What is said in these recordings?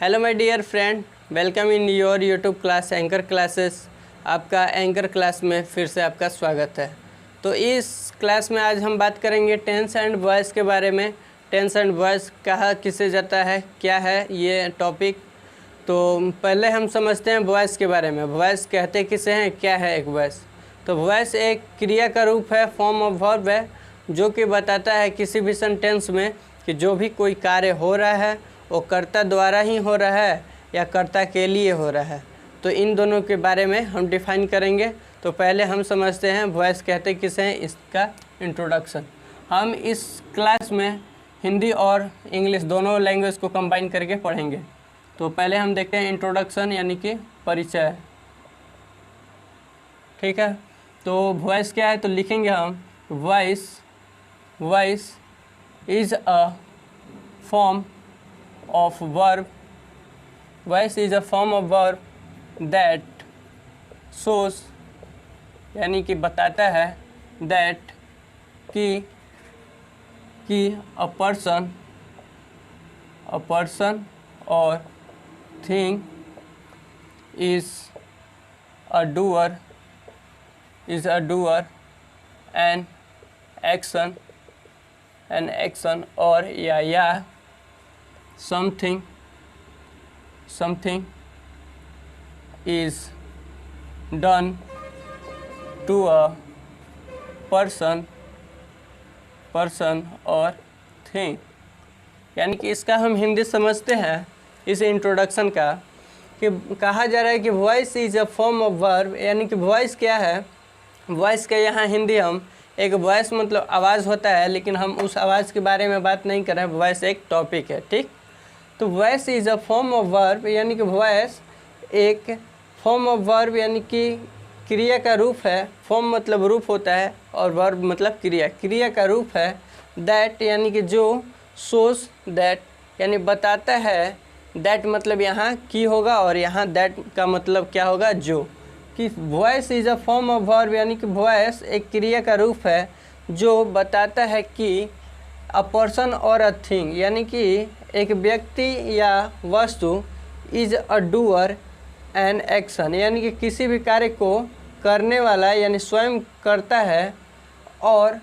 Hello my dear friend, welcome in your YouTube class anchor classes. आपका anchor class में फिर से आपका स्वागत है। तो इस क्लास में आज हम बात करेंगे टेंस एंड वॉइस के बारे में। टेंस एंड वॉइस कहा किसे जाता है, क्या है ये टॉपिक। तो पहले हम समझते हैं वॉइस के बारे में। वॉइस कहते किसे हैं, क्या है एक वॉइस। तो वॉइस एक क्रिया का रूप है, फॉर्म ऑफ वर्ब है, जो कि बताता है किसी भी सेंटेंस में कि जो भी कोई कार्य हो रहा है वो कर्ता द्वारा ही हो रहा है या कर्ता के लिए हो रहा है। तो इन दोनों के बारे में हम डिफाइन करेंगे। तो पहले हम समझते हैं वॉइस कहते किसे हैं, इसका इंट्रोडक्शन। हम इस क्लास में हिंदी और इंग्लिश दोनों लैंग्वेज को कंबाइन करके पढ़ेंगे। तो पहले हम देखते हैं इंट्रोडक्शन यानी कि परिचय। ठीक है, तो वॉइस क्या है, तो लिखेंगे हम voice is a form of verb. Voice is a form of verb that shows यानी कि बताता है that कि a person or thing is a doer an action और या something is done to a person और thing। यानी कि इसका हम हिंदी समझते हैं इस इंट्रोडक्शन का कि कहा जा रहा है कि voice is a form of verb. यानी कि वॉइस क्या है, वॉइस का यहाँ हिंदी हम एक वॉइस मतलब आवाज़ होता है, लेकिन हम उस आवाज़ के बारे में बात नहीं कर रहे हैं। वॉइस एक टॉपिक है, ठीक। तो voice is a form of verb, यानी कि वॉइस एक फॉर्म ऑफ वर्ब यानी कि क्रिया का रूप है। फॉर्म मतलब रूप होता है और वर्ब मतलब क्रिया का रूप है। दैट यानी कि जो, शोज दैट यानी बताता है। दैट मतलब यहाँ की होगा और यहाँ दैट का मतलब क्या होगा, जो। कि voice is a form of verb यानी कि वॉइस एक क्रिया का रूप है जो बताता है कि अ पर्सन और अ थिंग यानी कि एक व्यक्ति या वस्तु is a doer an action यानी कि किसी भी कार्य को करने वाला यानी स्वयं करता है, और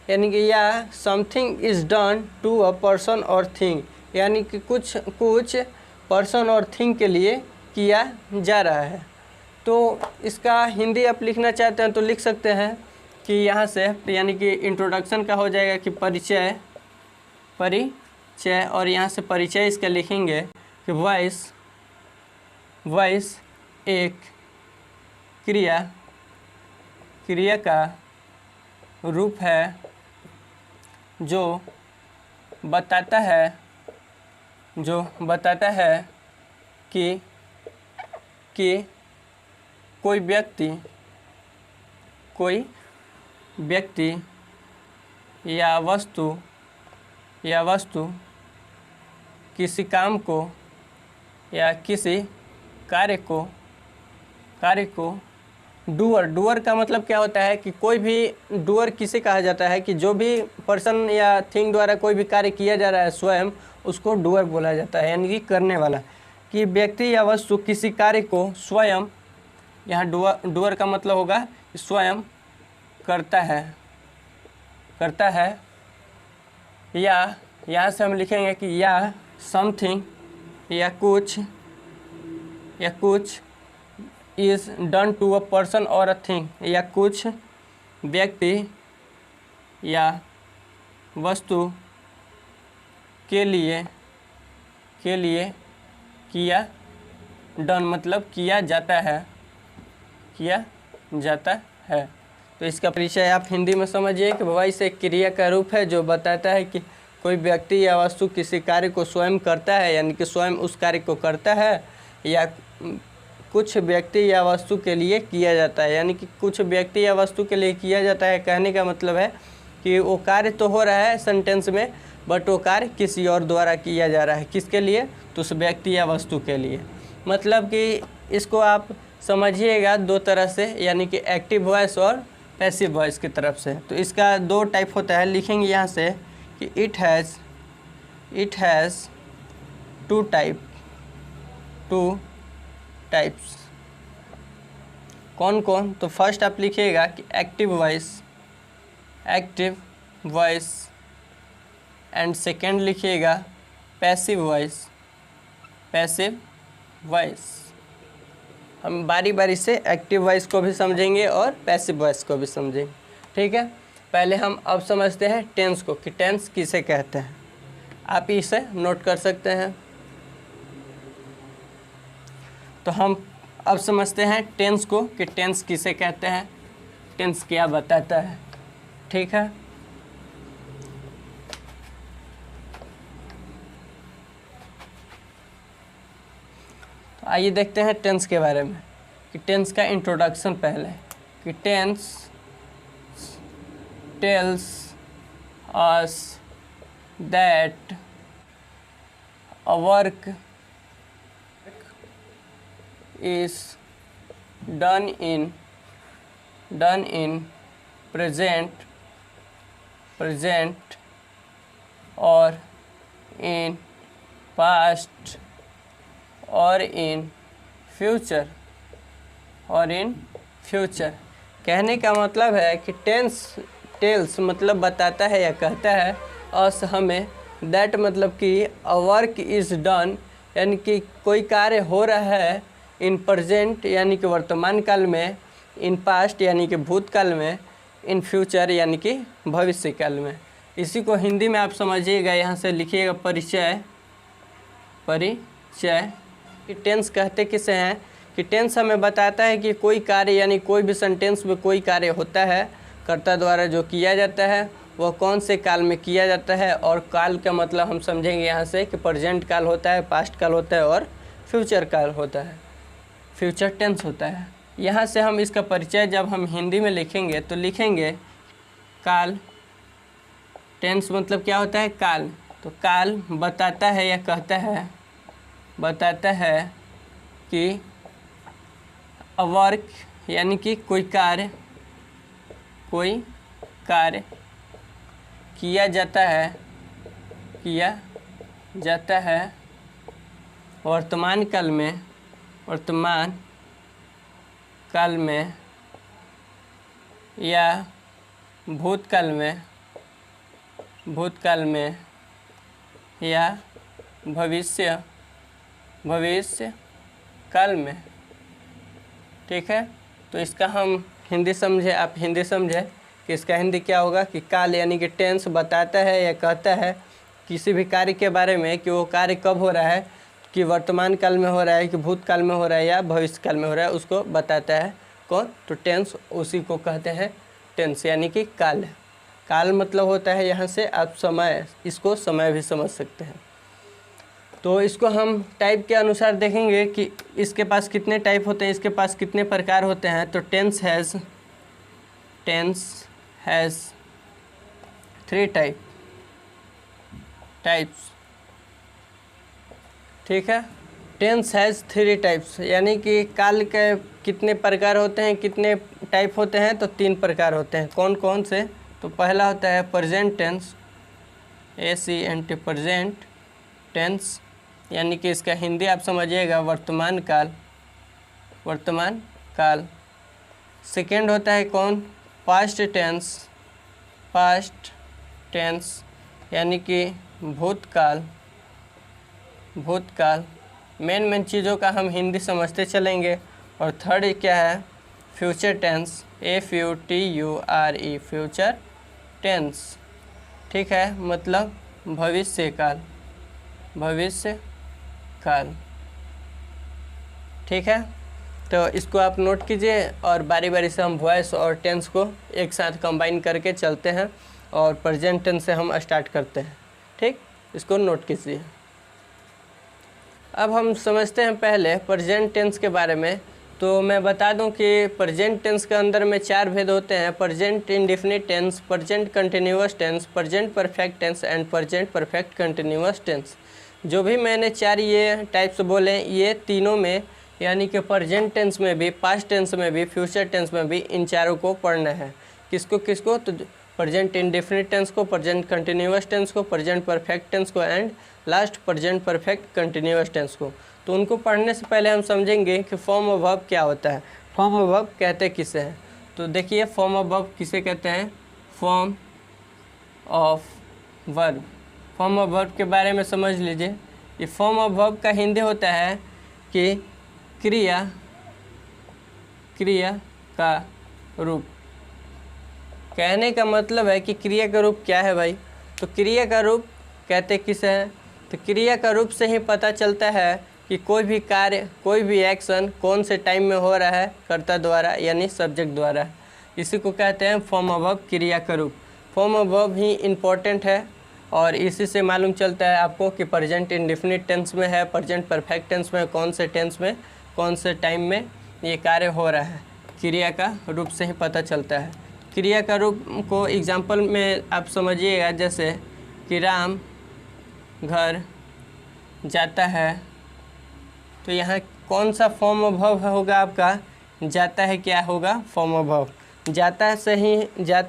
यानी कि या something is done to a person और थिंग यानी कि कुछ पर्सन और थिंग के लिए किया जा रहा है। तो इसका हिंदी आप लिखना चाहते हैं तो लिख सकते हैं कि यहाँ से यानी कि इंट्रोडक्शन का हो जाएगा कि परिचय, और यहाँ से परिचय इसका लिखेंगे कि वॉइस एक क्रिया का रूप है जो बताता है कि कोई व्यक्ति या वस्तु किसी काम को या किसी कार्य को डूअर का मतलब क्या होता है कि कोई भी डूअर किसे कहा जाता है कि जो भी पर्सन या थिंग द्वारा कोई भी कार्य किया जा रहा है स्वयं, उसको डूअर बोला जाता है। यानी कि करने वाला। कि व्यक्ति या वस्तु किसी कार्य को स्वयं, यहाँ डूअर का मतलब होगा स्वयं करता है, या यहाँ से हम लिखेंगे कि या समथिंग या कुछ is done to a person और अ थिंग या कुछ व्यक्ति या वस्तु के लिए किया, डन मतलब किया जाता है। तो इसका परिचय आप हिंदी में समझिए कि वॉइस एक क्रिया का रूप है जो बताता है कि कोई व्यक्ति या वस्तु किसी कार्य को स्वयं करता है, यानी कि स्वयं उस कार्य को करता है, या कुछ व्यक्ति या वस्तु के लिए किया जाता है। यानी कि कुछ व्यक्ति या वस्तु के लिए किया जाता है कहने का मतलब है कि वो कार्य तो हो रहा है सेंटेंस में, बट वो कार्य किसी और द्वारा किया जा रहा है। किसके लिए, तो उस व्यक्ति या वस्तु के लिए। मतलब कि इसको आप समझिएगा दो तरह से, यानी कि एक्टिव वॉइस और पैसिव वॉइस की तरफ से। तो इसका दो टाइप होता है, लिखेंगे यहाँ से कि it has two type. 2 types. कौन कौन? तो फर्स्ट आप लिखिएगा कि एक्टिव वॉइस एंड सेकेंड लिखिएगा पैसिव वॉइस। हम बारी बारी से एक्टिव वॉइस को भी समझेंगे और पैसिव वॉइस को भी समझेंगे, ठीक है। पहले हम अब समझते हैं टेंस को कि टेंस किसे कहते हैं। आप इसे नोट कर सकते हैं। तो हम अब समझते हैं टेंस को कि टेंस किसे कहते हैं, टेंस क्या बताता है, ठीक है। तो आइए देखते हैं टेंस के बारे में कि टेंस का इंट्रोडक्शन पहले कि tense tells us that a work is done in present or in past or in future कहने का मतलब है कि टेल्स मतलब बताता है या कहता है, अस हमें, दैट मतलब कि अ वर्क इज़ डन यानी कि कोई कार्य हो रहा है, इन प्रेजेंट यानी कि वर्तमान काल में, इन पास्ट यानी कि भूतकाल में, इन फ्यूचर यानी कि भविष्य काल में। इसी को हिंदी में आप समझिएगा, यहाँ से लिखिएगा परिचय कि टेंस कहते किसे हैं कि टेंस हमें बताता है कि कोई कार्य यानी कोई भी सेंटेंस में कोई कार्य होता है, कर्ता द्वारा जो किया जाता है वह कौन से काल में किया जाता है। और काल का मतलब हम समझेंगे यहाँ से कि प्रेजेंट काल होता है, पास्ट काल होता है और फ्यूचर काल होता है, फ्यूचर टेंस होता है। यहाँ से हम इसका परिचय जब हम हिंदी में लिखेंगे तो लिखेंगे काल। टेंस मतलब क्या होता है? काल। तो काल बताता है या बताता है कि अ वर्क यानी कि कोई कार्य किया जाता है वर्तमान काल में या भूतकाल में या भविष्य काल में, ठीक है। तो इसका हम हिंदी समझे, आप हिंदी समझे कि इसका हिंदी क्या होगा कि काल यानी कि टेंस बताता है या कहता है किसी भी कार्य के बारे में कि वो कार्य कब हो रहा है, कि वर्तमान काल में हो रहा है, कि भूतकाल में हो रहा है या भविष्य काल में हो रहा है, उसको बताता है कौन? तो टेंस, उसी को कहते हैं टेंस यानी कि काल। काल मतलब होता है यहाँ से आप समय, इसको समय भी समझ सकते हैं। तो इसको हम टाइप के अनुसार देखेंगे कि इसके पास कितने टाइप होते हैं, इसके पास कितने प्रकार होते हैं। तो टेंस हैज़ 3 टाइप्स, ठीक है। टेंस हैज़ 3 टाइप्स यानी कि काल के कितने प्रकार होते हैं, कितने टाइप होते हैं? तो 3 प्रकार होते हैं। कौन कौन से? तो पहला होता है present tense, ACNT present tense यानी कि इसका हिंदी आप समझिएगा वर्तमान काल। सेकेंड होता है कौन? पास्ट टेंस यानी कि भूतकाल। मेन चीज़ों का हम हिंदी समझते चलेंगे। और थर्ड क्या है? Future tense, FUTURE future tense, ठीक है, मतलब भविष्य काल, ठीक है। तो इसको आप नोट कीजिए और बारी बारी से हम वॉइस और टेंस को एक साथ कंबाइन करके चलते हैं और प्रेजेंट टेंस से हम स्टार्ट करते हैं, ठीक। इसको नोट कीजिए। अब हम समझते हैं पहले प्रेजेंट टेंस के बारे में। तो मैं बता दूं कि प्रेजेंट टेंस के अंदर में 4 भेद होते हैं: present indefinite tense, present continuous tense, present perfect tense and present perfect continuous tense. जो भी मैंने 4 ये टाइप्स बोले, ये तीनों में यानी कि प्रेजेंट टेंस में भी, पास्ट टेंस में भी, फ्यूचर टेंस में भी इन चारों को पढ़ना है। किसको? तो प्रेजेंट इंडेफिनिट टेंस को, प्रेजेंट कंटिन्यूअस टेंस को, प्रेजेंट परफेक्ट टेंस को and last present perfect continuous tense को। तो उनको पढ़ने से पहले हम समझेंगे कि फॉर्म ऑफ वर्ब क्या होता है, फॉर्म ऑफ वर्ब कहते किसे हैं। तो देखिए फॉर्म ऑफ वर्ब किसे कहते हैं, form of verb. Form of verb के बारे में समझ लीजिए। ये फॉर्म ऑफ वर्ब का हिंदी होता है कि क्रिया का रूप। कहने का मतलब है कि क्रिया का रूप क्या है भाई, तो क्रिया का रूप कहते किसे हैं, तो क्रिया का रूप से ही पता चलता है कि कोई भी कार्य, कोई भी एक्शन कौन से टाइम में हो रहा है, कर्ता द्वारा यानी सब्जेक्ट द्वारा। इसी को कहते हैं फॉर्म ऑफ वर्ब, क्रिया का रूप। Form of verb he important है और इसी से मालूम चलता है आपको कि प्रेजेंट इंडेफिनिट टेंस में है, प्रेजेंट परफेक्ट टेंस में, कौन से टेंस में, कौन से टाइम में ये कार्य हो रहा है। क्रिया का रूप से ही पता चलता है। क्रिया का रूप को एग्जाम्पल में आप समझिएगा, जैसे कि राम घर जाता है, तो यहाँ कौन सा फॉर्म ऑफ वर्ब होगा आपका, जाता है क्या होगा, फॉर्म ऑफ वर्ब। जाता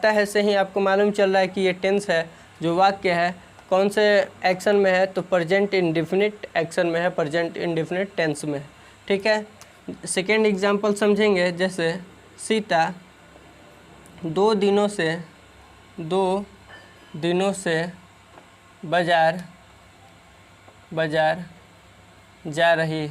है से ही आपको मालूम चल रहा है कि ये टेंस है, जो वाक्य है कौन से एक्शन में है, तो प्रेजेंट इंडेफिनिट एक्शन में है, प्रेजेंट इंडेफिनिट टेंस में। ठीक है, सेकेंड एग्जांपल समझेंगे, जैसे सीता 2 दिनों से बाजार जा रही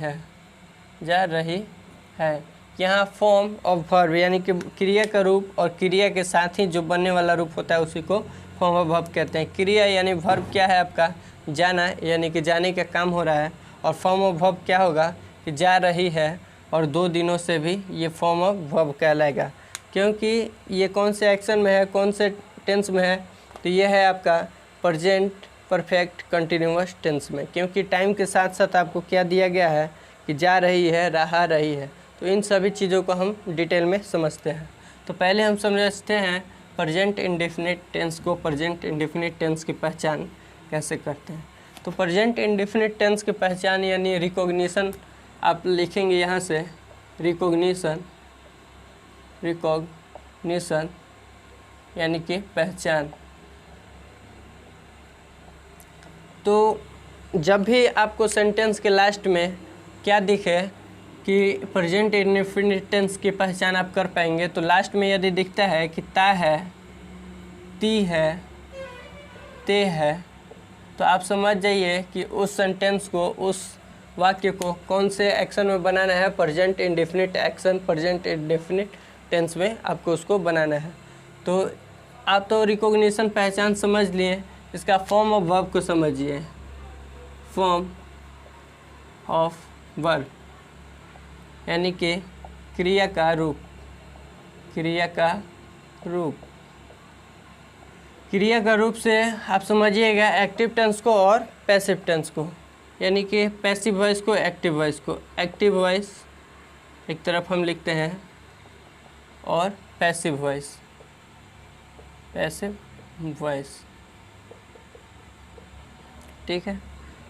है। यहाँ फॉर्म ऑफ वर्ब यानी कि क्रिया का रूप और क्रिया के साथ ही जो बनने वाला रूप होता है उसी को फॉर्म ऑफ वर्ब कहते हैं। क्रिया यानी वर्ब क्या है आपका, जाना, यानी कि जाने का काम हो रहा है, और फॉर्म ऑफ वर्ब क्या होगा कि जा रही है, और 2 दिनों से भी ये फॉर्म ऑफ वर्ब कहलाएगा। क्योंकि ये कौन से एक्शन में है, कौन से टेंस में है, तो ये है आपका प्रेजेंट परफेक्ट कंटिन्यूअस टेंस में, क्योंकि टाइम के साथ साथ आपको क्या दिया गया है कि जा रही है, रहा रही है। तो इन सभी चीज़ों को हम डिटेल में समझते हैं। तो पहले हम समझते हैं प्रेजेंट इंडेफिनिट टेंस को, प्रेजेंट इंडेफिनिट टेंस की पहचान कैसे करते हैं। तो प्रेजेंट इंडेफिनिट टेंस की पहचान यानी रिकॉग्निशन आप लिखेंगे यहाँ से, रिकॉग्निशन यानी कि पहचान। तो जब भी आपको सेंटेंस के लास्ट में क्या दिखे कि प्रेजेंट इंडेफिनिट टेंस की पहचान आप कर पाएंगे, तो लास्ट में यदि दिखता है कि ता है, ती है, ते है, तो आप समझ जाइए कि उस सेंटेंस को, उस वाक्य को कौन से एक्शन में बनाना है, present indefinite action, present indefinite tense में आपको उसको बनाना है। तो आप तो रिकॉग्निशन पहचान समझ लिए, इसका फॉर्म ऑफ वर्ब को समझिए। फॉर्म ऑफ वर्ब यानी कि क्रिया का रूप। क्रिया का रूप से आप समझिएगा एक्टिव टेंस को और पैसिव टेंस को, यानी कि पैसिव वॉइस को, एक्टिव वॉइस को। एक्टिव वॉइस एक तरफ हम लिखते हैं और पैसिव वॉइस। ठीक है,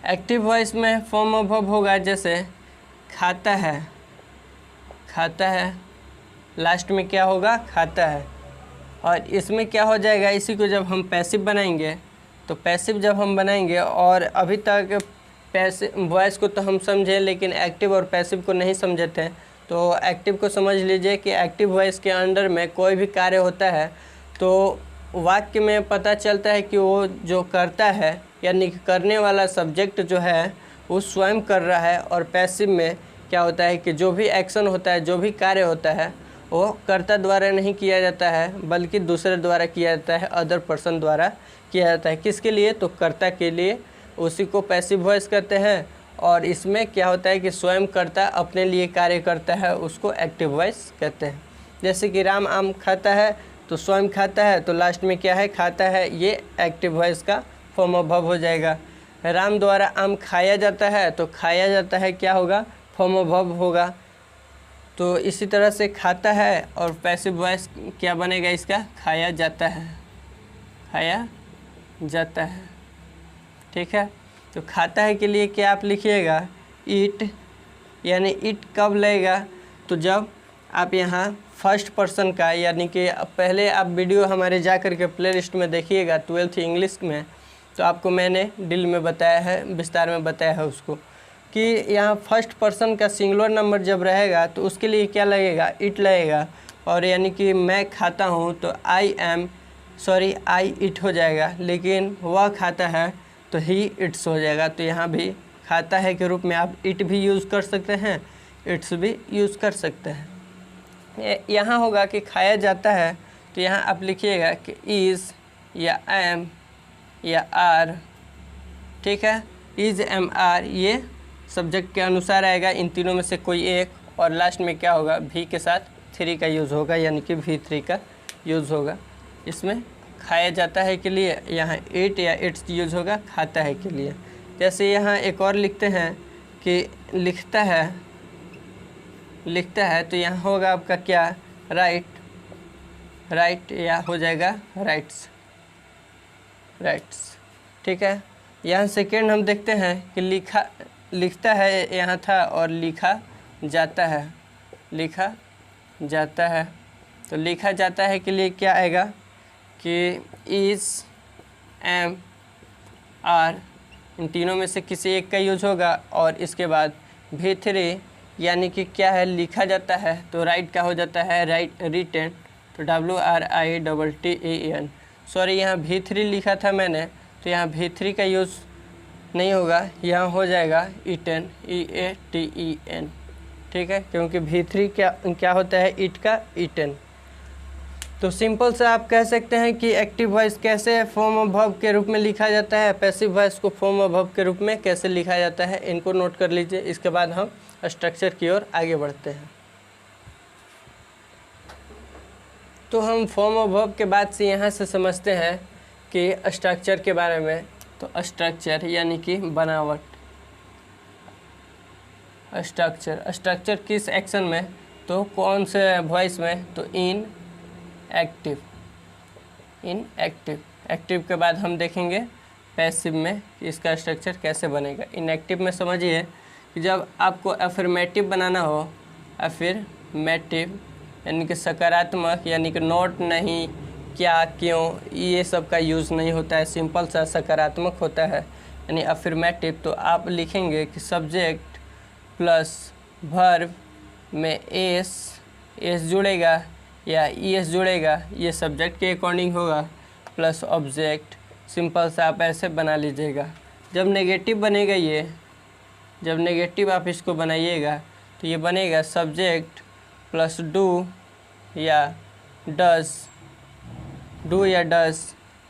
एक्टिव वॉइस में फॉर्म ऑफ वर्ब होगा, जैसे खाता है, लास्ट में क्या होगा, खाता है। और इसमें क्या हो जाएगा, इसी को जब हम पैसिव बनाएंगे, तो पैसिव जब हम बनाएंगे, और अभी तक पैसिव वॉइस को तो हम समझे लेकिन एक्टिव और पैसिव को नहीं समझे थे। तो एक्टिव को समझ लीजिए कि एक्टिव वॉइस के अंडर में कोई भी कार्य होता है तो वाक्य में पता चलता है कि वो जो करता है यानी कि करने वाला सब्जेक्ट जो है वो स्वयं कर रहा है, और पैसिव में क्या होता है कि जो भी एक्शन होता है, जो भी कार्य होता है, वो कर्ता द्वारा नहीं किया जाता है बल्कि दूसरे द्वारा किया जाता है, अदर पर्सन द्वारा किया जाता है। किसके लिए, तो कर्ता के लिए, उसी को पैसिव वॉइस कहते हैं। और इसमें क्या होता है कि स्वयं कर्ता अपने लिए कार्य करता है, उसको एक्टिव वॉइस कहते हैं। जैसे कि राम आम खाता है, तो स्वयं खाता है, तो लास्ट में क्या है, खाता है, ये एक्टिव वॉइस का फॉर्म ऑफ वर्ब हो जाएगा। राम द्वारा आम खाया जाता है, तो खाया जाता है क्या होगा, फॉर्म ऑफ वर्ब होगा। तो इसी तरह से खाता है और पैसिव वॉइस क्या बनेगा इसका, खाया जाता है। ठीक है, तो खाता है के लिए क्या आप लिखिएगा, ईट, यानी ईट कब लगेगा, तो जब आप यहाँ फर्स्ट पर्सन का, यानी कि पहले आप वीडियो हमारे जा कर के प्ले लिस्ट में देखिएगा 12th इंग्लिश में, तो आपको मैंने डिटेल में बताया है, विस्तार में बताया है उसको। कि यहाँ फर्स्ट पर्सन का सिंगुलर नंबर जब रहेगा तो उसके लिए क्या लगेगा, इट लगेगा। और यानी कि मैं खाता हूँ तो आई इट हो जाएगा, लेकिन वह खाता है तो ही इट्स हो जाएगा। तो यहाँ भी खाता है के रूप में आप इट भी यूज़ कर सकते हैं, इट्स भी यूज़ कर सकते हैं। यहाँ होगा कि खाया जाता है तो यहाँ आप लिखिएगा कि इज़ या एम या आर, ठीक है। इज़ एम आर ये सब्जेक्ट के अनुसार आएगा, इन तीनों में से कोई एक। और लास्ट में क्या होगा, भी के साथ 3 का यूज़ होगा, यानी कि V3 का यूज़ होगा। इसमें खाया जाता है के लिए यहाँ इट या इट्स यूज़ होगा, खाता है के लिए। जैसे यहाँ एक और लिखते हैं कि लिखता है तो यहाँ होगा आपका क्या, राइट या हो जाएगा राइट्स, ठीक है। यहाँ सेकेंड हम देखते हैं कि लिखता है यहाँ था और लिखा जाता है। तो लिखा जाता है के लिए क्या आएगा कि इज़ एम आर, इन तीनों में से किसी एक का यूज होगा। और इसके बाद V3 यानी कि क्या है, लिखा जाता है तो राइट का हो जाता है रिटेन, तो WRITTEN। सॉरी यहाँ V3 लिखा था मैंने, तो यहाँ V3 का यूज़ नहीं होगा, यहाँ हो जाएगा ईटेन, EATEN, ठीक है, क्योंकि V3 क्या होता है, इट का ईटेन। तो सिंपल से आप कह सकते हैं कि एक्टिव वॉइस कैसे फॉर्म ऑफ वर्ब के रूप में लिखा जाता है, पैसिव वॉइस को फॉर्म ऑफ वर्ब के रूप में कैसे लिखा जाता है, इनको नोट कर लीजिए। इसके बाद हम स्ट्रक्चर की ओर आगे बढ़ते हैं। तो हम फॉर्म ऑफ वर्ब के बाद से यहाँ से समझते हैं कि स्ट्रक्चर के बारे में। तो स्ट्रक्चर यानी कि बनावट, स्ट्रक्चर किस एक्शन में, तो कौन से वॉइस में, तो इन एक्टिव के बाद हम देखेंगे पैसिव में कि इसका स्ट्रक्चर कैसे बनेगा। इनएक्टिव में समझिए कि जब आपको अफर्मेटिव बनाना हो, अफर्मेटिव यानी कि सकारात्मक, यानी कि नॉट, नहीं, क्या, क्यों, ये सब का यूज़ नहीं होता है, सिंपल सा सकारात्मक होता है यानी अफर्मेटिव। तो आप लिखेंगे कि सब्जेक्ट प्लस वर्ब में एस जुड़ेगा या ईएस जुड़ेगा, ये सब्जेक्ट के अकॉर्डिंग होगा, प्लस ऑब्जेक्ट। सिंपल सा आप ऐसे बना लीजिएगा। जब नेगेटिव बनेगा जब नेगेटिव आप इसको बनाइएगा तो ये बनेगा सब्जेक्ट प्लस डू या डज,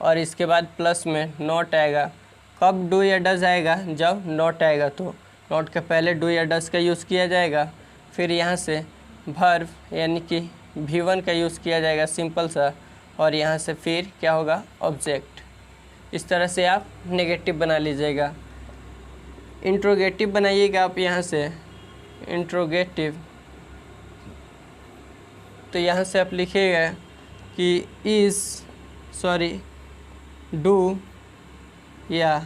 और इसके बाद प्लस में नॉट आएगा। कब डू या डज आएगा, जब नॉट आएगा, तो नॉट के पहले डू या डज का यूज़ किया जाएगा। फिर यहाँ से वर्ब यानी कि V1 का यूज़ किया जाएगा, सिंपल सा, और यहाँ से फिर क्या होगा, ऑब्जेक्ट। इस तरह से आप नेगेटिव बना लीजिएगा। इंट्रोगेटिव बनाइएगा आप यहाँ से, इंट्रोगेटिव, तो यहाँ से आप लिखिएगा कि डू या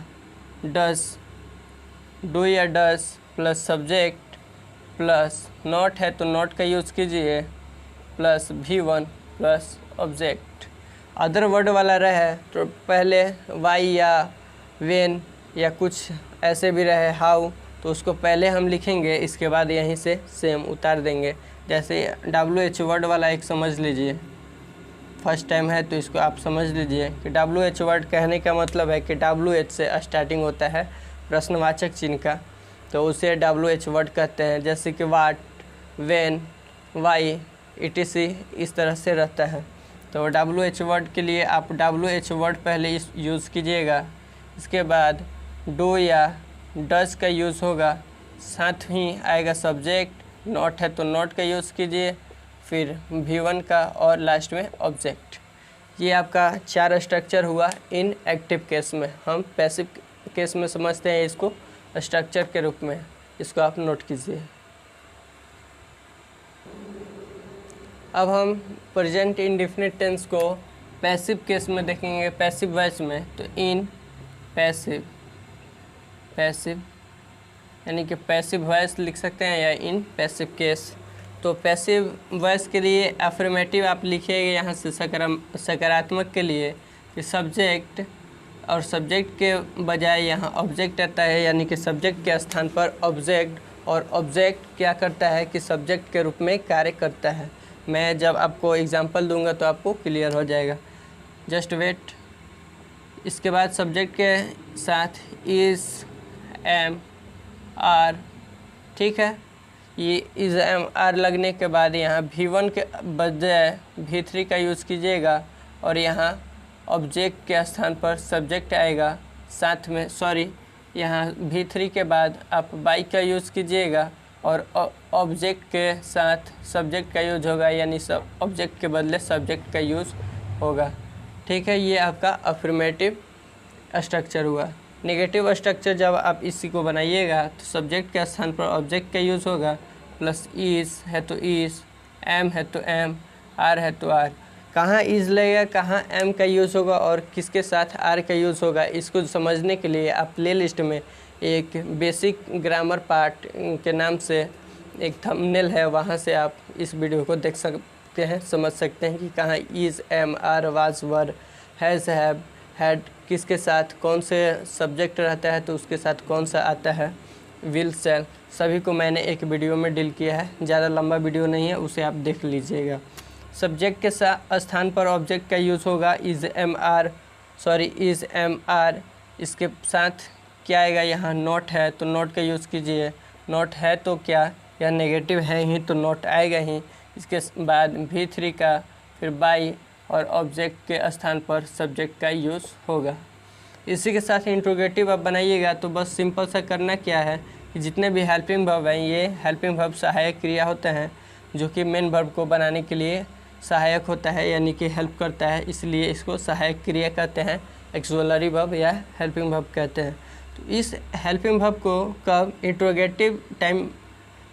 does plus subject plus not है तो नॉट का यूज़ कीजिए, plus V1 plus object. Other word वाला रहे तो पहले वाई या वेन या कुछ ऐसे भी रहे, हाउ, तो उसको पहले हम लिखेंगे, इसके बाद यहीं से सेम उतार देंगे। जैसे WH वर्ड वाला एक समझ लीजिए, फर्स्ट टाइम है तो इसको आप समझ लीजिए कि WH वर्ड कहने का मतलब है कि WH से स्टार्टिंग होता है प्रश्नवाचक चिन्ह का, तो उसे WH वर्ड कहते हैं। जैसे कि वाट, वेन, वाई, etc इस तरह से रहता है। तो WH वर्ड के लिए आप WH वर्ड पहले यूज़ कीजिएगा, इसके बाद डू या डज का यूज़ होगा, साथ ही आएगा सब्जेक्ट, नॉट है तो नॉट का यूज़ कीजिए, फिर V1 का, और लास्ट में ऑब्जेक्ट। ये आपका 4 स्ट्रक्चर हुआ इन एक्टिव केस में। हम पैसिव केस में समझते हैं इसको स्ट्रक्चर के रूप में, इसको आप नोट कीजिए। अब हम प्रेजेंट इंडेफिनिट टेंस को पैसिव केस में देखेंगे, पैसिव वॉइस में। तो इन पैसिव यानी कि पैसिव वॉइस लिख सकते हैं या इन पैसिव केस। तो पैसिव वॉइस के लिए अफर्मेटिव आप लिखिएगा यहाँ से सकारात्मक के लिए कि सब्जेक्ट और सब्जेक्ट के बजाय यहाँ ऑब्जेक्ट आता है, यानी कि सब्जेक्ट के स्थान पर ऑब्जेक्ट, और ऑब्जेक्ट क्या करता है कि सब्जेक्ट के रूप में कार्य करता है। मैं जब आपको एग्जांपल दूंगा तो आपको क्लियर हो जाएगा, जस्ट वेट। इसके बाद सब्जेक्ट के साथ इज़, एम, आर, ठीक है। ये इज़, एम, आर लगने के बाद यहाँ V1 के बजाय V3 का यूज़ कीजिएगा और यहाँ ऑब्जेक्ट के स्थान पर सब्जेक्ट आएगा। साथ में यहाँ V3 के बाद आप बाई का यूज़ कीजिएगा और ऑब्जेक्ट के साथ सब्जेक्ट का यूज होगा, यानी सब ऑब्जेक्ट के बदले सब्जेक्ट का यूज़ होगा, ठीक है। ये आपका अफर्मेटिव स्ट्रक्चर हुआ। नेगेटिव स्ट्रक्चर जब आप इसी को बनाइएगा तो सब्जेक्ट के स्थान पर ऑब्जेक्ट का यूज़ होगा, प्लस इज़ है तो इज़, एम है तो एम, आर है तो आर। कहाँ इज़ लगेगा, कहाँ एम का यूज़ होगा और किसके साथ आर का यूज़ होगा, इसको समझने के लिए आप प्लेलिस्ट में एक बेसिक ग्रामर पार्ट के नाम से एक थंबनेल है, वहाँ से आप इस वीडियो को देख सकते हैं, समझ सकते हैं कि कहाँ is, am, are, was, were, has, have, had किसके साथ कौन से सब्जेक्ट रहता है तो उसके साथ कौन सा आता है, विल, शैल, सभी को मैंने एक वीडियो में डील किया है। ज़्यादा लंबा वीडियो नहीं है, उसे आप देख लीजिएगा। सब्जेक्ट के स्थान पर ऑब्जेक्ट का यूज़ होगा, इज़, एम, आर। इसके साथ क्या आएगा, यहाँ नॉट है तो नॉट का यूज़ कीजिए। नॉट है तो क्या, यह नेगेटिव है ही तो नॉट आएगा ही। इसके बाद V3 का, फिर बाई और ऑब्जेक्ट के स्थान पर सब्जेक्ट का यूज़ होगा। इसी के साथ इंट्रोगेटिव आप बनाइएगा तो बस सिंपल सा करना क्या है कि जितने भी हेल्पिंग वर्ब हैं, ये हेल्पिंग वर्ब सहायक क्रिया होते हैं जो कि मेन वर्ब को बनाने के लिए सहायक होता है, यानी कि हेल्प करता है, इसलिए इसको सहायक क्रिया कहते हैं, एक्सुलरी वर्ब या हेल्पिंग वर्ब कहते हैं। तो इस हेल्पिंग वर्ब को कब interrogative time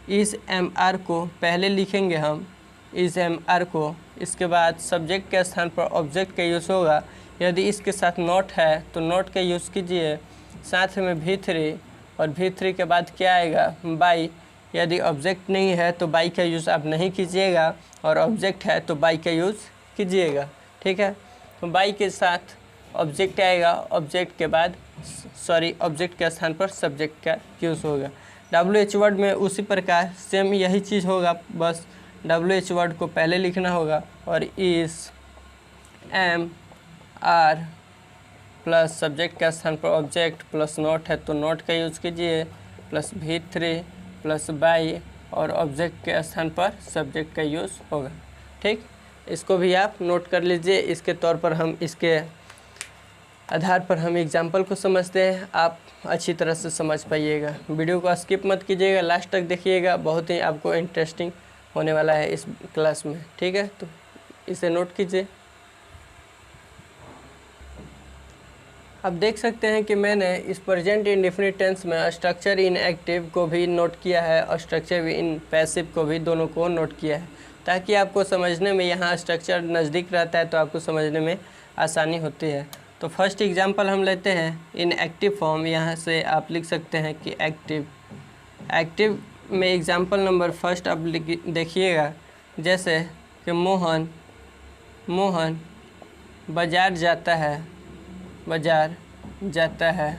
is, am, are को पहले लिखेंगे हम, इज़, एम, आर को। इसके बाद सब्जेक्ट के स्थान पर ऑब्जेक्ट का यूज़ होगा। यदि इसके साथ नॉट है तो नॉट का यूज़ कीजिए, साथ में V3, और V3 के बाद क्या आएगा, बाई। यदि ऑब्जेक्ट नहीं है तो बाई का यूज़ आप नहीं कीजिएगा, और ऑब्जेक्ट है तो बाई का यूज़ कीजिएगा, ठीक है। तो बाई के साथ ऑब्जेक्ट आएगा, ऑब्जेक्ट के बाद ऑब्जेक्ट के स्थान पर सब्जेक्ट का यूज़ होगा। WH वर्ड में उसी प्रकार सेम यही चीज़ होगा, बस WH वर्ड को पहले लिखना होगा और is, am, are plus subject के स्थान पर ऑब्जेक्ट प्लस नॉट है तो नॉट का यूज़ कीजिए, प्लस V3 प्लस बाई और ऑब्जेक्ट के स्थान पर सब्जेक्ट का यूज़ होगा, ठीक। इसको भी आप नोट कर लीजिए। इसके तौर पर हम इसके आधार पर हम एग्जाम्पल को समझते हैं, आप अच्छी तरह से समझ पाइएगा। वीडियो को स्किप मत कीजिएगा, लास्ट तक देखिएगा, बहुत ही आपको इंटरेस्टिंग होने वाला है इस क्लास में, ठीक है। तो इसे नोट कीजिए। आप देख सकते हैं कि मैंने इस प्रेजेंट इंडेफिनिट टेंस में स्ट्रक्चर इन एक्टिव को भी नोट किया है और स्ट्रक्चर इन पैसिव को भी, दोनों को नोट किया है, ताकि आपको समझने में, यहाँ स्ट्रक्चर नज़दीक रहता है तो आपको समझने में आसानी होती है। तो फर्स्ट एग्जांपल हम लेते हैं इन एक्टिव फॉर्म। यहाँ से आप लिख सकते हैं कि एक्टिव में एग्जांपल नंबर फर्स्ट आप देखिएगा, जैसे कि मोहन बाज़ार जाता है।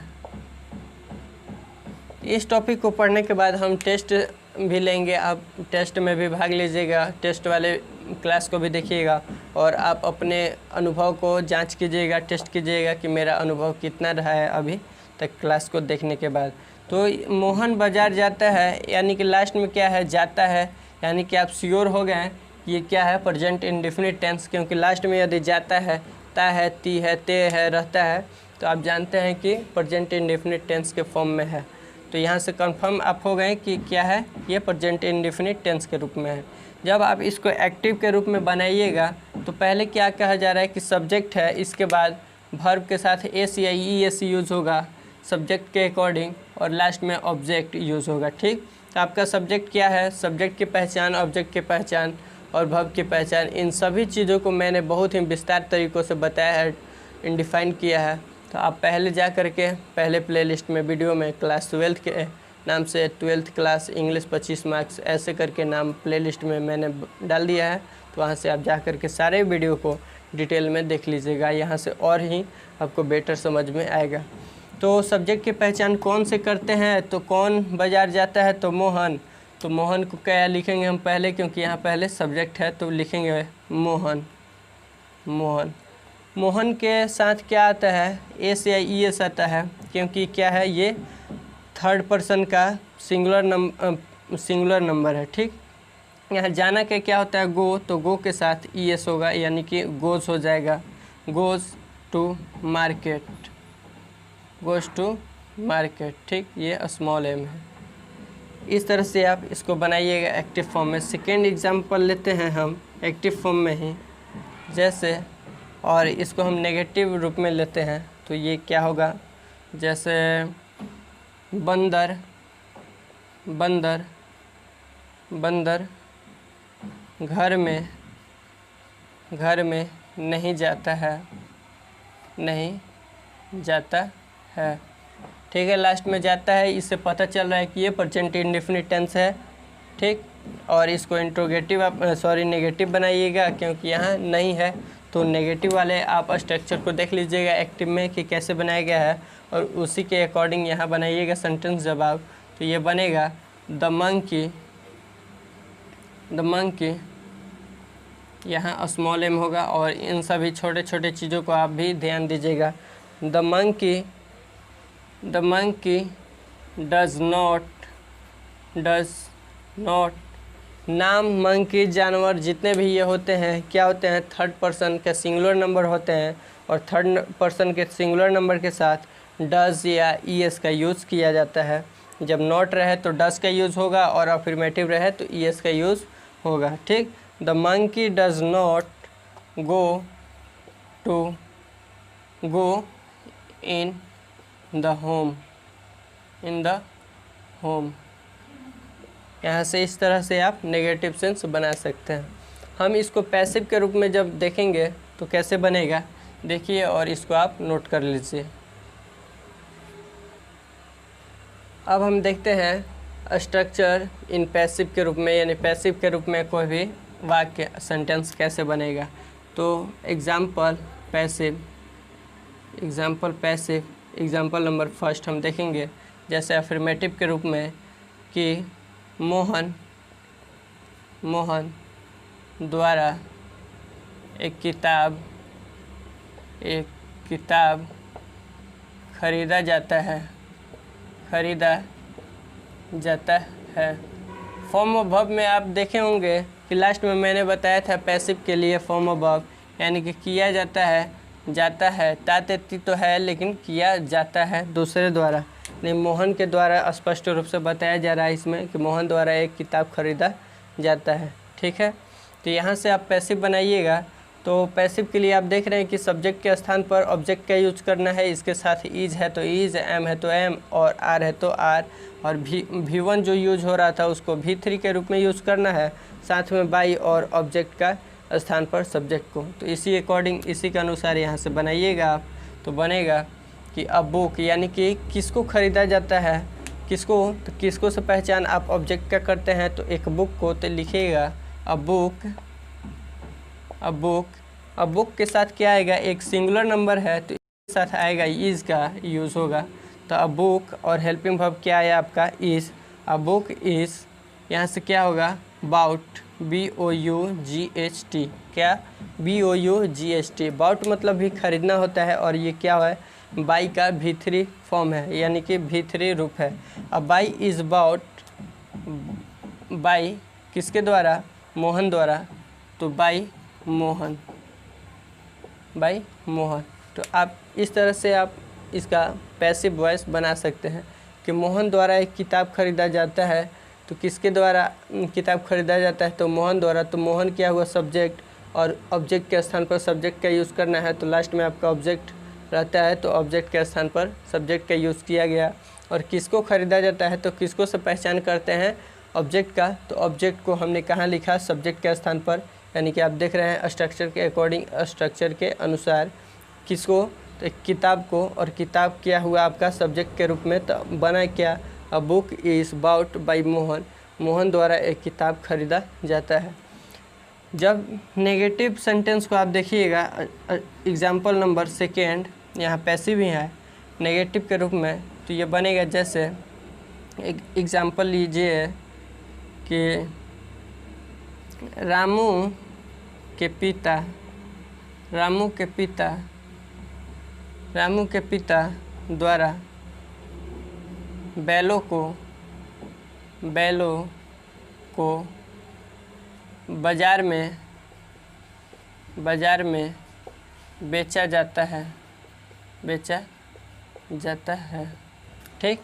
इस टॉपिक को पढ़ने के बाद हम टेस्ट भी लेंगे, आप टेस्ट में भी भाग लीजिएगा, टेस्ट वाले क्लास को भी देखिएगा और आप अपने अनुभव को जांच कीजिएगा, टेस्ट कीजिएगा कि मेरा अनुभव कितना रहा है अभी तक क्लास को देखने के बाद। तो मोहन बाज़ार जाता है, यानी कि लास्ट में क्या है, जाता है, यानी कि आप श्योर हो गए ये क्या है, प्रेजेंट इंडेफिनिट टेंस, क्योंकि लास्ट में यदि जाता है, ता है, ती है, ते है, रहता है, तो आप जानते हैं कि प्रेजेंट इंडेफिनिट टेंस के फॉर्म में है। तो यहाँ से कंफर्म आप हो गए कि क्या है, ये प्रेजेंट इंडेफिनिट टेंस के रूप में है। जब आप इसको एक्टिव के रूप में बनाइएगा तो पहले क्या कहा जा रहा है कि सब्जेक्ट है, इसके बाद वर्ब के साथ एस या ई एस यूज़ होगा सब्जेक्ट के अकॉर्डिंग, और लास्ट में ऑब्जेक्ट यूज़ होगा, ठीक। तो आपका सब्जेक्ट क्या है, सब्जेक्ट की पहचान, ऑब्जेक्ट की पहचान और वर्ब की पहचान, इन सभी चीज़ों को मैंने बहुत ही विस्तार तरीक़ों से बताया है, डिफाइन किया है। तो आप पहले जा कर के पहले प्लेलिस्ट में वीडियो में क्लास 12 के नाम से 12th क्लास इंग्लिश 25 मार्क्स ऐसे करके नाम प्लेलिस्ट में मैंने डाल दिया है, तो वहाँ से आप जा कर के सारे वीडियो को डिटेल में देख लीजिएगा, यहाँ से और ही आपको बेटर समझ में आएगा। तो सब्जेक्ट की पहचान कौन से करते हैं, तो कौन बाज़ार जाता है, तो मोहन। तो मोहन को क्या लिखेंगे हम पहले, क्योंकि यहाँ पहले सब्जेक्ट है तो लिखेंगे मोहन। मोहन, मोहन के साथ क्या आता है, एस या ई एस आता है, क्योंकि क्या है ये थर्ड पर्सन का सिंगुलर नंबर है। ठीक, यहाँ जाना के क्या होता है, गो, तो गो के साथ ई एस होगा, यानी कि गोज़ हो जाएगा, goes to market, goes to market. ठीक, ये स्मॉल एम है। इस तरह से आप इसको बनाइएगा एक्टिव फॉर्म में। सेकेंड एग्जांपल लेते हैं हम एक्टिव फॉर्म में ही, जैसे, और इसको हम नेगेटिव रूप में लेते हैं, तो ये क्या होगा, जैसे बंदर, बंदर, बंदर घर में नहीं जाता है, नहीं जाता है। ठीक है, लास्ट में जाता है, इससे पता चल रहा है कि ये प्रेजेंट इंडेफिनिट टेंस है। ठीक, और इसको इंट्रोगेटिव आप नेगेटिव बनाइएगा, क्योंकि यहाँ नहीं है, तो नेगेटिव वाले आप स्ट्रक्चर को देख लीजिएगा एक्टिव में कि कैसे बनाया गया है, और उसी के अकॉर्डिंग यहाँ बनाइएगा सेंटेंस जवाब। तो ये बनेगा द मंकी, द मंकी, यहाँ स्मॉल एम होगा, और इन सभी छोटे छोटे चीज़ों को आप भी ध्यान दीजिएगा। The monkey, the monkey does not, नाम मंकी जानवर जितने भी ये होते हैं क्या होते हैं, थर्ड पर्सन के सिंगुलर नंबर होते हैं, और थर्ड पर्सन के सिंगुलर नंबर के साथ डज या ई एस का यूज़ किया जाता है। जब नॉट रहे तो डज का यूज़ होगा, और अफर्मेटिव रहे तो ई एस का यूज़ होगा। ठीक, the monkey does not go in the home. यहाँ से इस तरह से आप नेगेटिव सेंस बना सकते हैं। हम इसको पैसिव के रूप में जब देखेंगे तो कैसे बनेगा, देखिए, और इसको आप नोट कर लीजिए। अब हम देखते हैं स्ट्रक्चर इन पैसिव के रूप में, यानी पैसिव के रूप में कोई भी वाक्य सेंटेंस कैसे बनेगा। तो example passive, example number first हम देखेंगे, जैसे अफर्मेटिव के रूप में कि मोहन द्वारा एक किताब खरीदा जाता है। फॉर्म ऑफ वर्ब में आप देखे होंगे कि लास्ट में मैंने बताया था पैसिव के लिए फॉर्म ऑफ वर्ब, यानी कि किया जाता है, जाता है, तातेती तो है लेकिन किया जाता है दूसरे द्वारा। नहीं, मोहन के द्वारा स्पष्ट रूप से बताया जा रहा है इसमें कि मोहन द्वारा एक किताब खरीदा जाता है। ठीक है, तो यहाँ से आप पैसिव बनाइएगा। तो पैसिव के लिए आप देख रहे हैं कि सब्जेक्ट के स्थान पर ऑब्जेक्ट का यूज करना है, इसके साथ इज है तो इज, एम है तो एम, और आर है तो आर, और V1 जो यूज हो रहा था उसको V3 के रूप में यूज़ करना है, साथ में बाई और ऑब्जेक्ट का स्थान पर सब्जेक्ट को। तो इसी अकॉर्डिंग, इसी के अनुसार यहाँ से बनाइएगा आप। तो बनेगा कि अ बुक, यानी कि किसको ख़रीदा जाता है, किसको, तो किसको से पहचान आप ऑब्जेक्ट का करते हैं, तो एक बुक को, तो लिखिएगा अ बुक के साथ क्या आएगा, एक सिंगुलर नंबर है तो इसके साथ आएगा इज़ का यूज़ होगा। तो अ बुक, और हेल्पिंग वर्ब क्या है आपका, इज़। अ बुक इज़, यहाँ से क्या होगा, बाउट, BOUGHT, क्या, BOUGHT, बाउट मतलब भी खरीदना होता है, और ये क्या है, बाई का V3 फॉर्म है, यानी कि V3 रूप है। अब बाई इज़ बाउट, बाई किसके द्वारा, मोहन द्वारा, तो बाई मोहन। तो आप इस तरह से आप इसका पैसिव वॉइस बना सकते हैं कि मोहन द्वारा एक किताब खरीदा जाता है, तो किसके द्वारा किताब खरीदा जाता है, तो मोहन द्वारा। तो मोहन क्या हुआ, सब्जेक्ट, और ऑब्जेक्ट के स्थान पर सब्जेक्ट का यूज़ करना है, तो लास्ट में आपका ऑब्जेक्ट रहता है, तो ऑब्जेक्ट के स्थान पर सब्जेक्ट का यूज़ किया गया। और किसको खरीदा जाता है, तो किसको से पहचान करते हैं, ऑब्जेक्ट का, तो ऑब्जेक्ट को हमने कहाँ लिखा, सब्जेक्ट के स्थान पर, यानी कि आप देख रहे हैं स्ट्रक्चर के अकॉर्डिंग, स्ट्रक्चर के अनुसार किसको, तो किताब को, और किताब क्या हुआ आपका सब्जेक्ट के रूप में, तो बना क्या, a book is bought by Mohan, Mohan द्वारा एक किताब खरीदा जाता है। जब नेगेटिव सेंटेंस को आप देखिएगा, एग्जाम्पल नंबर सेकेंड, यहाँ पैसिव ही है नेगेटिव के रूप में, तो ये बनेगा जैसे एक एग्जाम्पल लीजिए कि रामू के पिता द्वारा बैलों को बाज़ार में बेचा जाता है। ठीक,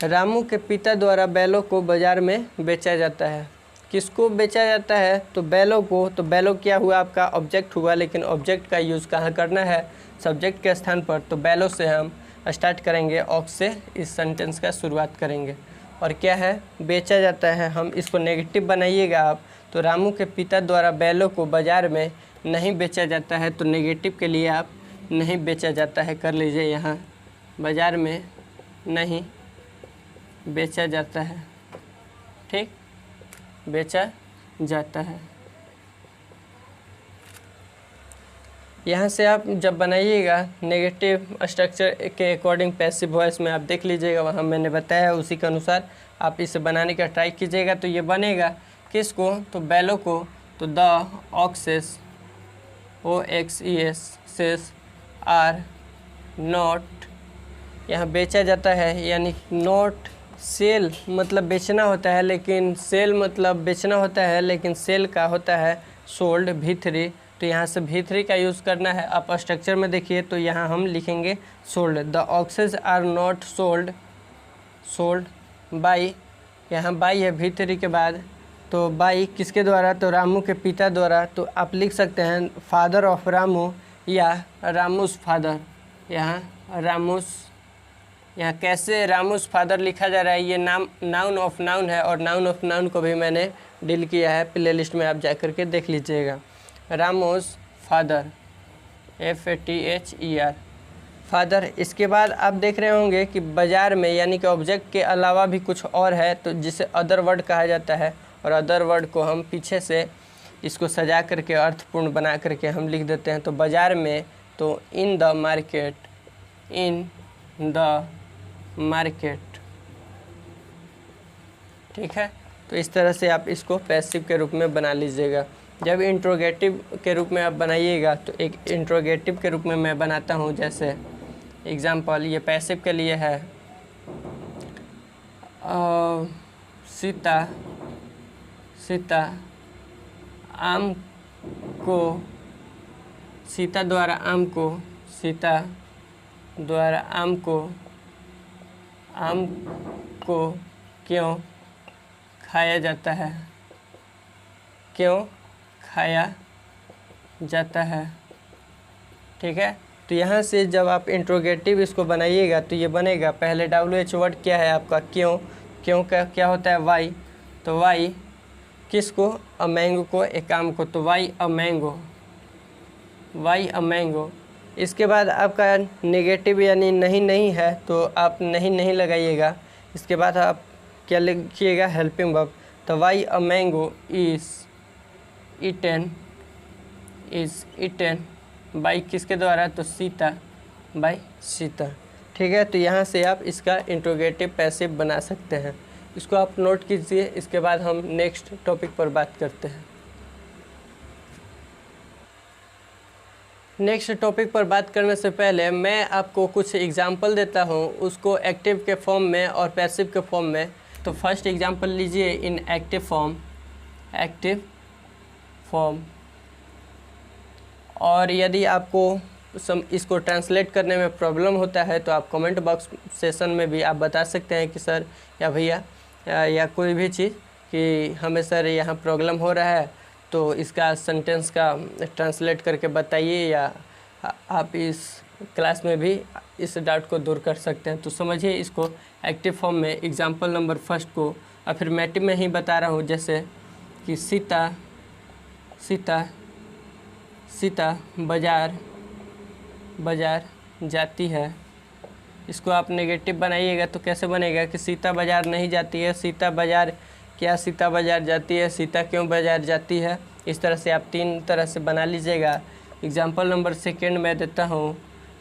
रामू के पिता द्वारा बैलों को बाज़ार में बेचा जाता है। किसको बेचा जाता है? तो बैलों को। तो बैलों क्या हुआ? आपका ऑब्जेक्ट हुआ, लेकिन ऑब्जेक्ट का यूज़ कहाँ करना है? सब्जेक्ट के स्थान पर। तो बैलों से हम स्टार्ट करेंगे, ऑक्स से इस सेंटेंस का शुरुआत करेंगे। और क्या है? बेचा जाता है। हम इसको नेगेटिव बनाइएगा आप, तो रामू के पिता द्वारा बैलों को बाज़ार में नहीं बेचा जाता है, तो नेगेटिव के लिए आप नहीं बेचा जाता है कर लीजिए यहाँ, बाज़ार में नहीं बेचा जाता है। ठीक, बेचा जाता है। यहाँ से आप जब बनाइएगा नेगेटिव स्ट्रक्चर के अकॉर्डिंग पैसिव वॉइस में आप देख लीजिएगा, वहाँ मैंने बताया उसी के अनुसार आप इसे बनाने का ट्राई कीजिएगा। तो ये बनेगा किसको? तो बैलों को। तो द ऑक्सेस, OXES सेस आर नॉट, यहाँ बेचा जाता है, यानी नॉट सेल मतलब बेचना होता है, लेकिन सेल मतलब बेचना होता है, लेकिन सेल का होता है सोल्ड, V3। तो यहाँ से V3 का यूज़ करना है। आप स्ट्रक्चर में देखिए तो यहाँ हम लिखेंगे sold. The oxes are not sold by, यहाँ बाई है V3 के बाद, तो बाई किसके द्वारा? तो रामू के पिता द्वारा। तो आप लिख सकते हैं फादर ऑफ रामू या रामूस फादर। यहाँ कैसे रामूस फादर लिखा जा रहा है? ये नाउन ऑफ नाउन है, और नाउन ऑफ नाउन को भी मैंने डील किया है, प्ले लिस्ट में आप जा कर के देख लीजिएगा। Ramos father, FATHER father. इसके बाद आप देख रहे होंगे कि बाज़ार में, यानी कि ऑब्जेक्ट के अलावा भी कुछ और है, तो जिसे अदर वर्ड कहा जाता है। और अदर वर्ड को हम पीछे से इसको सजा करके अर्थपूर्ण बना करके हम लिख देते हैं। तो बाज़ार में, तो इन द मार्केट। ठीक है, तो इस तरह से आप इसको पैसिव के रूप में बना लीजिएगा। जब इंट्रोगेटिव के रूप में आप बनाइएगा, तो एक इंट्रोगेटिव के रूप में मैं बनाता हूँ, जैसे एग्जाम्पल ये पैसिव के लिए है, सीता द्वारा आम को क्यों खाया जाता है? ठीक है, तो यहाँ से जब आप इंट्रोगेटिव इसको बनाइएगा तो ये बनेगा, पहले WH वर्ड क्या है आपका? क्यों का क्या होता है? वाई। तो वाई किसको? अ मैंगो को, एक आम को। तो वाई अ मैंगो। इसके बाद आपका नेगेटिव यानी नहीं है, तो आप नहीं लगाइएगा। इसके बाद आप क्या लिखिएगा? Helping verb. तो why a mango is eaten by किसके द्वारा? तो सीता। ठीक है, तो यहाँ से आप इसका इंट्रोगेटिव पैसिव बना सकते हैं। इसको आप नोट कीजिए। इसके बाद हम नेक्स्ट टॉपिक पर बात करते हैं। नेक्स्ट टॉपिक पर बात करने से पहले मैं आपको कुछ एग्जाम्पल देता हूँ, उसको एक्टिव के फॉर्म में और पैसिव के फॉर्म में। तो फर्स्ट एग्जाम्पल लीजिए इन एक्टिव फॉर्म। और यदि आपको इसको ट्रांसलेट करने में प्रॉब्लम होता है तो आप कमेंट बॉक्स सेशन में भी आप बता सकते हैं कि सर या भैया या कोई भी चीज़ कि हमें सर यहाँ प्रॉब्लम हो रहा है, तो इसका सेंटेंस का ट्रांसलेट करके बताइए, या आप इस क्लास में भी इस डाउट को दूर कर सकते हैं। तो समझिए इसको एक्टिव फॉर्म में। एग्जाम्पल नंबर फर्स्ट को अफर्मेटिव में ही बता रहा हूँ, जैसे कि सीता बाजार जाती है। इसको आप नेगेटिव बनाइएगा तो कैसे बनेगा कि सीता बाजार नहीं जाती है, सीता बाजार क्या सीता बाजार जाती है, सीता क्यों बाजार जाती है। इस तरह से आप 3 तरह से बना लीजिएगा। एग्जाम्पल नंबर 2 मैं देता हूँ।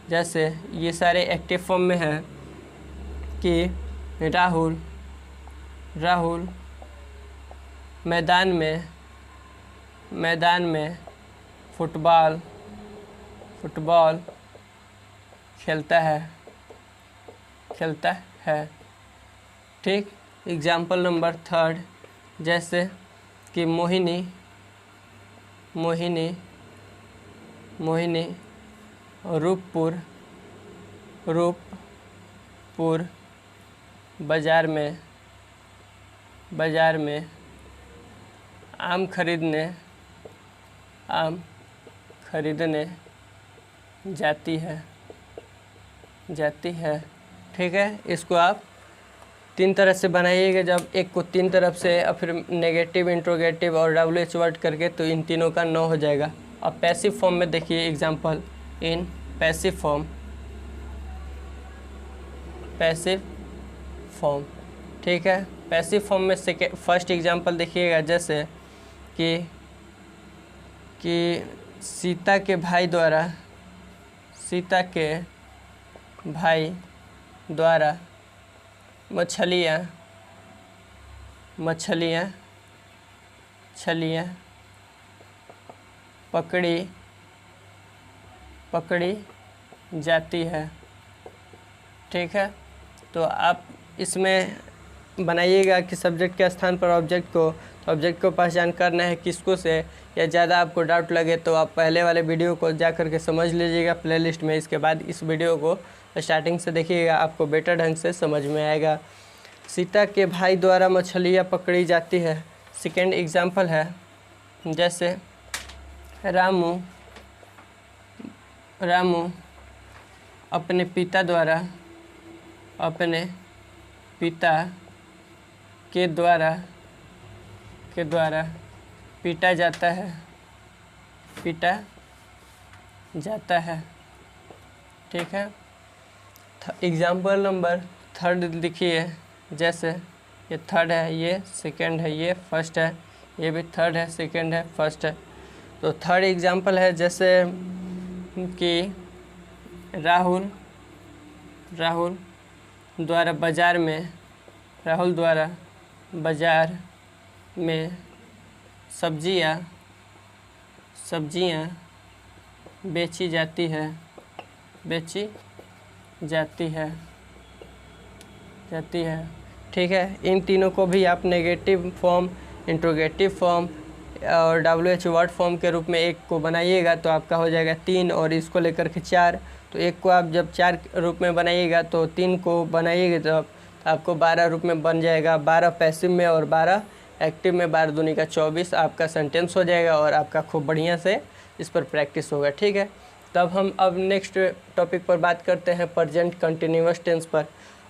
जैसे ये सारे एक्टिव फॉर्म में है कि राहुल मैदान में फुटबॉल खेलता है। ठीक। एग्जाम्पल नंबर 3 जैसे कि मोहिनी रूपपुर बाजार में आम खरीदने जाती है। ठीक है। इसको आप 3 तरह से बनाइएगा। जब एक को 3 तरफ से और फिर नेगेटिव, इंट्रोगेटिव और WH वर्ड करके, तो इन तीनों का 9 हो जाएगा। अब पैसिव फॉर्म में देखिए एग्जाम्पल इन पैसिव फॉर्म। ठीक है। पैसिव फॉर्म में फर्स्ट एग्जाम्पल देखिएगा। जैसे कि सीता के भाई द्वारा मछलियाँ पकड़ी जाती है। ठीक है। तो आप इसमें बनाइएगा कि सब्जेक्ट के स्थान पर ऑब्जेक्ट को पहचान करना है किसको से, या ज़्यादा आपको डाउट लगे तो आप पहले वाले वीडियो को जा कर के समझ लीजिएगा प्लेलिस्ट में। इसके बाद इस वीडियो को स्टार्टिंग से देखिएगा, आपको बेटर ढंग से समझ में आएगा। सीता के भाई द्वारा मछलियाँ पकड़ी जाती है। सेकेंड एग्जाम्पल है जैसे रामू अपने पिता के द्वारा पीटा जाता है। ठीक है। एग्जाम्पल नंबर 3 लिखिए। जैसे ये 3rd है, ये 2nd है, ये 1st है, ये भी 3rd है, 2nd है, 1st है। तो 3rd एग्जाम्पल है जैसे कि राहुल द्वारा बाजार में सब्जियां बेची जाती है। ठीक है। इन तीनों को भी आप नेगेटिव फॉर्म, इंट्रोगेटिव फॉर्म और WH वर्ड फॉर्म के रूप में एक को बनाइएगा तो आपका हो जाएगा 3, और इसको लेकर के 4। तो एक को आप जब 4 रूप में बनाइएगा तो 3 को बनाइएगा तो आपको 12 रूप में बन जाएगा। 12 पैसिव में और 12 एक्टिव में, 12 दूनी का 24 आपका सेंटेंस हो जाएगा, और आपका खूब बढ़िया से इस पर प्रैक्टिस होगा। ठीक है। तब हम अब नेक्स्ट टॉपिक पर बात करते हैं प्रेजेंट कंटिन्यूअस टेंस पर।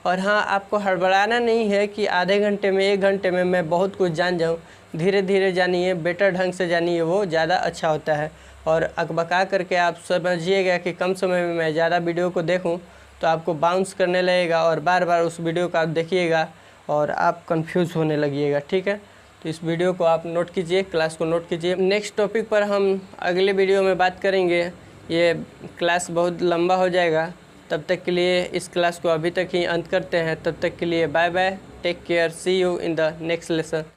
और हाँ, आपको हड़बड़ाना नहीं है कि आधे घंटे में 1 घंटे में मैं बहुत कुछ जान जाऊँ। धीरे धीरे जानिए, बेटर ढंग से जानिए, वो ज़्यादा अच्छा होता है। और अकबका करके आप समझिएगा कि कम समय में मैं ज़्यादा वीडियो को देखूं तो आपको बाउंस करने लगेगा, और बार बार उस वीडियो को आप देखिएगा और आप कंफ्यूज होने लगिएगा। ठीक है। तो इस वीडियो को आप नोट कीजिए, क्लास को नोट कीजिए। नेक्स्ट टॉपिक पर हम अगले वीडियो में बात करेंगे। ये क्लास बहुत लंबा हो जाएगा। तब तक के लिए इस क्लास को अभी तक ही अंत करते हैं। तब तक के लिए bye bye, take care, see you in the next lesson.